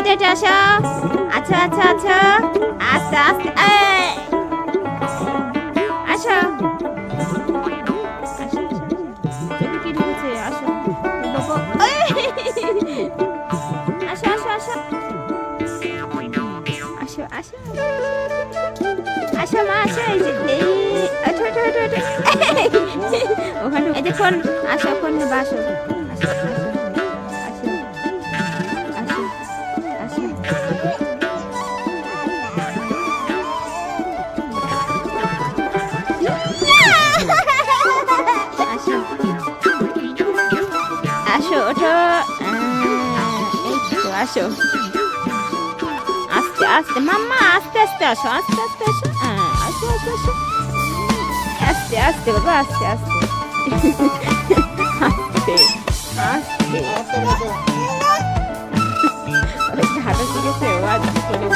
হেঁটে হেঁটে আসো। আচ্ছা আচ্ছা আচ্ছা, আস্তে আস্তে আসো। চোখে কি ঢুকেছে? আসো বাবা, আসো আসো আসো আসো আসো আসো মা আসো। এই যে এই ওঠো ওঠো ওঠো ওঠো। ওখানে এই যে ফোন, আসো ফোন নেবা, আসো আসো আসো আসো আসো আসো। আসো আসো ওঠো। এই তো আসো, আস্তে আস্তে মাম্মা, আস্তে আস্তে আসো, আস্তে আস্তে আসো। আসো আসো আসো, আস্তে আস্তে বাবা, আস্তে আস্তে আস্তে আস্তে। ঝাড়া শিখেছে ও আজ করে।